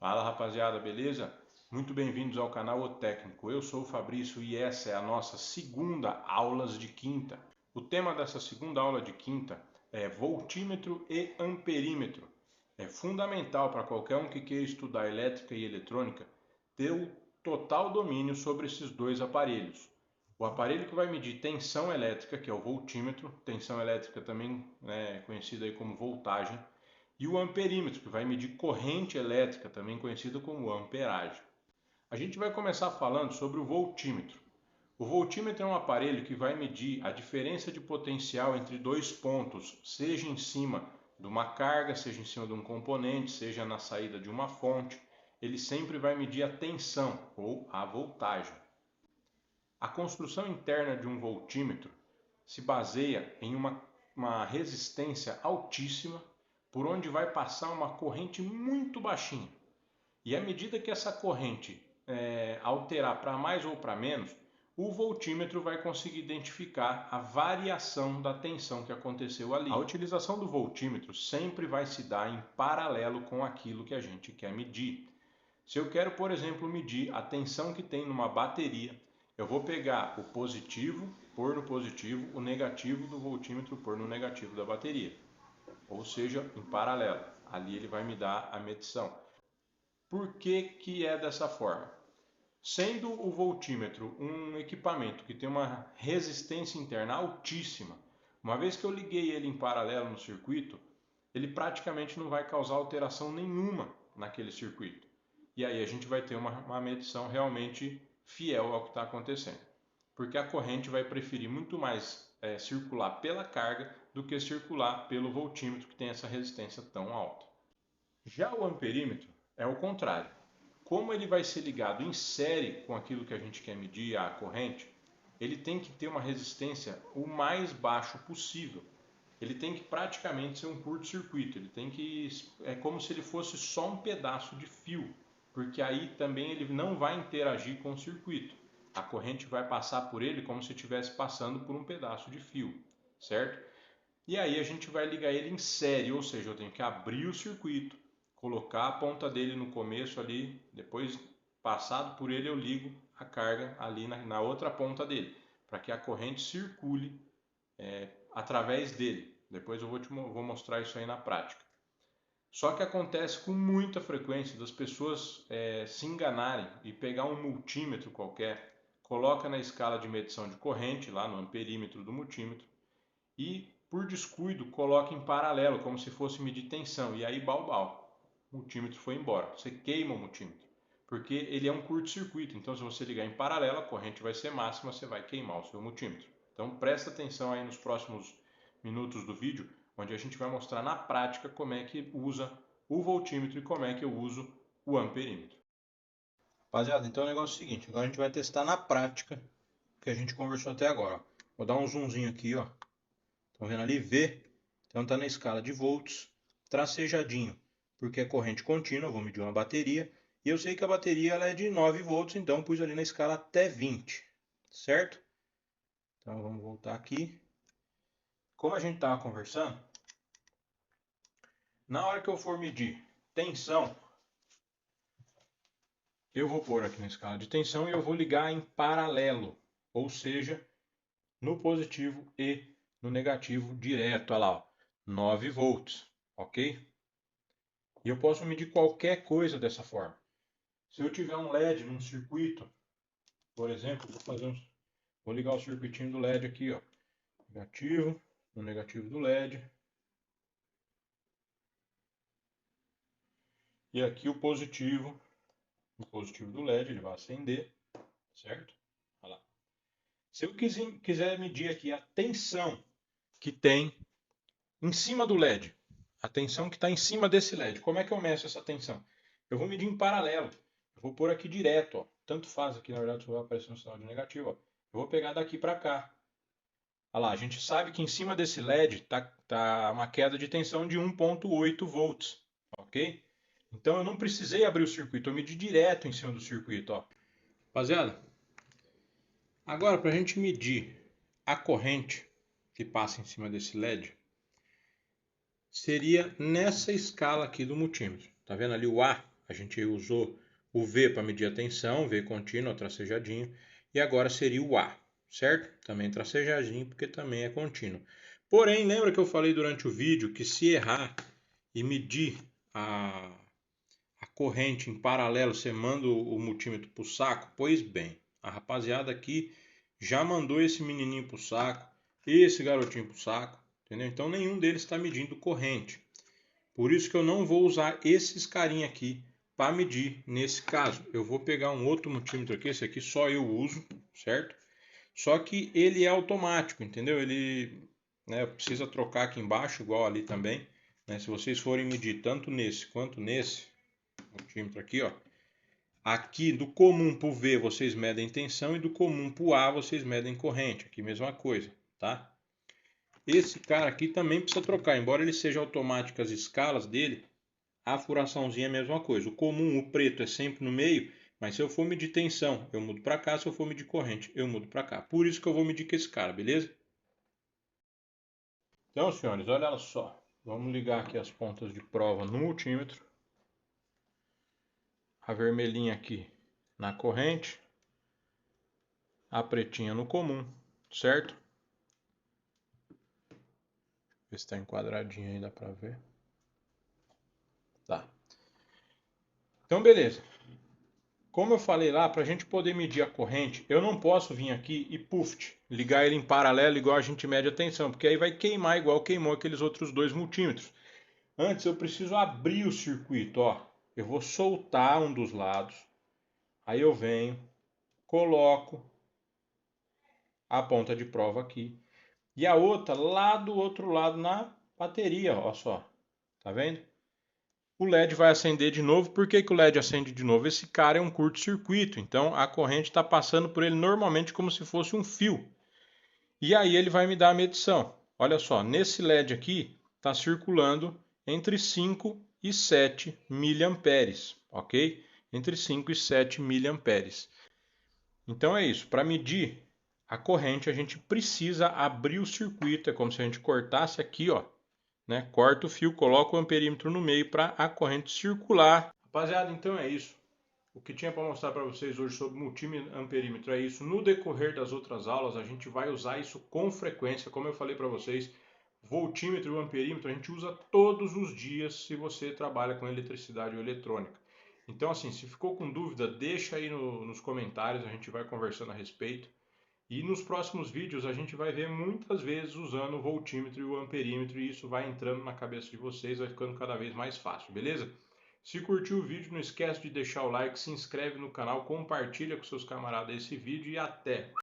Fala rapaziada, beleza? Muito bem-vindos ao canal O Técnico. Eu sou o Fabrício e essa é a nossa segunda aulas de quinta. O tema dessa segunda aula de quinta é voltímetro e amperímetro. É fundamental para qualquer um que queira estudar elétrica e eletrônica ter o total domínio sobre esses dois aparelhos. O aparelho que vai medir tensão elétrica, que é o voltímetro, tensão elétrica também conhecida aí como voltagem, e o amperímetro, que vai medir corrente elétrica, também conhecida como amperagem. A gente vai começar falando sobre o voltímetro. O voltímetro é um aparelho que vai medir a diferença de potencial entre dois pontos, seja em cima de uma carga, seja em cima de um componente, seja na saída de uma fonte. Ele sempre vai medir a tensão ou a voltagem. A construção interna de um voltímetro se baseia em uma resistência altíssima por onde vai passar uma corrente muito baixinha. E à medida que essa corrente alterar para mais ou para menos, o voltímetro vai conseguir identificar a variação da tensão que aconteceu ali. A utilização do voltímetro sempre vai se dar em paralelo com aquilo que a gente quer medir. Se eu quero, por exemplo, medir a tensão que tem numa bateria, eu vou pegar o positivo, pôr no positivo, o negativo do voltímetro, pôr no negativo da bateria. Ou seja, em paralelo. Ali ele vai me dar a medição. Por que que é dessa forma? Sendo o voltímetro um equipamento que tem uma resistência interna altíssima, uma vez que eu liguei ele em paralelo no circuito, ele praticamente não vai causar alteração nenhuma naquele circuito. E aí a gente vai ter uma medição realmente fiel ao que está acontecendo. Porque a corrente vai preferir muito mais circular pela carga do que circular pelo voltímetro que tem essa resistência tão alta. Já o amperímetro é o contrário. Como ele vai ser ligado em série com aquilo que a gente quer medir, a corrente, ele tem que ter uma resistência o mais baixo possível. Ele tem que praticamente ser um curto-circuito. É como se ele fosse só um pedaço de fio, porque aí também ele não vai interagir com o circuito. A corrente vai passar por ele como se estivesse passando por um pedaço de fio, certo? E aí a gente vai ligar ele em série, ou seja, eu tenho que abrir o circuito, colocar a ponta dele no começo ali, depois passado por ele eu ligo a carga ali na outra ponta dele, para que a corrente circule através dele. Depois eu vou mostrar isso aí na prática. Só que acontece com muita frequência das pessoas se enganarem e pegar um multímetro qualquer, coloca na escala de medição de corrente, lá no amperímetro do multímetro, e por descuido coloca em paralelo, como se fosse medir tensão, e aí balbal, o multímetro foi embora. Você queima o multímetro, porque ele é um curto-circuito, então se você ligar em paralelo, a corrente vai ser máxima, você vai queimar o seu multímetro. Então presta atenção aí nos próximos minutos do vídeo, onde a gente vai mostrar na prática como é que usa o voltímetro e como é que eu uso o amperímetro. Rapaziada, então o negócio é o seguinte, agora a gente vai testar na prática o que a gente conversou até agora. Vou dar um zoomzinho aqui, ó. Estão vendo ali? V. Então está na escala de volts, tracejadinho, porque é corrente contínua, vou medir uma bateria. E eu sei que a bateria ela é de 9 volts, então pus ali na escala até 20, certo? Então vamos voltar aqui. Como a gente estava conversando, na hora que eu for medir tensão, eu vou pôr aqui na escala de tensão e eu vou ligar em paralelo, ou seja, no positivo e no negativo direto, olha lá, ó, 9 volts, ok? E eu posso medir qualquer coisa dessa forma. Se eu tiver um LED num circuito, por exemplo, vou ligar o circuitinho do LED aqui, ó, negativo, no negativo do LED. E aqui o positivo do LED, ele vai acender, certo? Olha lá. Se eu quiser medir aqui a tensão que tem em cima do LED, a tensão que está em cima desse LED, como é que eu meço essa tensão? Eu vou medir em paralelo. Eu vou pôr aqui direto, ó. Tanto faz aqui, na verdade, só vai aparecer um sinal de negativo, ó. Eu vou pegar daqui para cá. Olha lá, a gente sabe que em cima desse LED tá uma queda de tensão de 1,8 volts, ok? Então eu não precisei abrir o circuito, eu medi direto em cima do circuito, ó. Rapaziada, agora para a gente medir a corrente que passa em cima desse LED, seria nessa escala aqui do multímetro. Tá vendo ali o A? A gente usou o V para medir a tensão, V contínuo, tracejadinho, e agora seria o A, certo? Também tracejadinho, porque também é contínuo. Porém, lembra que eu falei durante o vídeo que se errar e medir a corrente em paralelo, você manda o multímetro para o saco? Pois bem, a rapaziada aqui já mandou esse menininho para o saco, esse garotinho para o saco, entendeu? Então nenhum deles está medindo corrente. Por isso que eu não vou usar esses carinha aqui para medir nesse caso. Eu vou pegar um outro multímetro aqui, esse aqui só eu uso, certo? Só que ele é automático, entendeu? Ele precisa trocar aqui embaixo, igual ali também. Né? Se vocês forem medir tanto nesse quanto nesse multímetro aqui, ó. Aqui do comum para o V vocês medem tensão e do comum para o A vocês medem corrente. Aqui mesma coisa, tá? Esse cara aqui também precisa trocar, embora ele seja automático as escalas dele, a furaçãozinha é a mesma coisa. O comum, o preto, é sempre no meio, mas se eu for medir tensão, eu mudo para cá. Se eu for medir corrente, eu mudo para cá. Por isso que eu vou medir com esse cara, beleza? Então, senhores, olha só. Vamos ligar aqui as pontas de prova no multímetro. A vermelhinha aqui na corrente. A pretinha no comum, certo? Ver se está enquadradinho aí, dá para ver. Tá. Então, beleza. Como eu falei lá, para a gente poder medir a corrente, eu não posso vir aqui e ligar ele em paralelo igual a gente mede a tensão, porque aí vai queimar igual queimou aqueles outros dois multímetros. Antes eu preciso abrir o circuito, ó. Eu vou soltar um dos lados, aí eu venho, coloco a ponta de prova aqui e a outra lá do outro lado na bateria, ó só. Tá vendo? O LED vai acender de novo. Por que o LED acende de novo? Esse cara é um curto-circuito, então a corrente está passando por ele normalmente como se fosse um fio. E aí ele vai me dar a medição. Olha só, nesse LED aqui está circulando entre 5 e 7 miliamperes, ok? Entre 5 e 7 miliamperes. Então é isso, para medir a corrente a gente precisa abrir o circuito, é como se a gente cortasse aqui, ó. Né? Corta o fio, coloca o amperímetro no meio para a corrente circular. Rapaziada, então é isso. O que tinha para mostrar para vocês hoje sobre multi-amperímetro é isso. No decorrer das outras aulas, a gente vai usar isso com frequência. Como eu falei para vocês, voltímetro e amperímetro a gente usa todos os dias se você trabalha com eletricidade ou eletrônica. Então, assim, se ficou com dúvida, deixa aí nos comentários, a gente vai conversando a respeito. E nos próximos vídeos a gente vai ver muitas vezes usando o voltímetro e o amperímetro e isso vai entrando na cabeça de vocês, vai ficando cada vez mais fácil, beleza? Se curtiu o vídeo, não esquece de deixar o like, se inscreve no canal, compartilha com seus camaradas esse vídeo e até!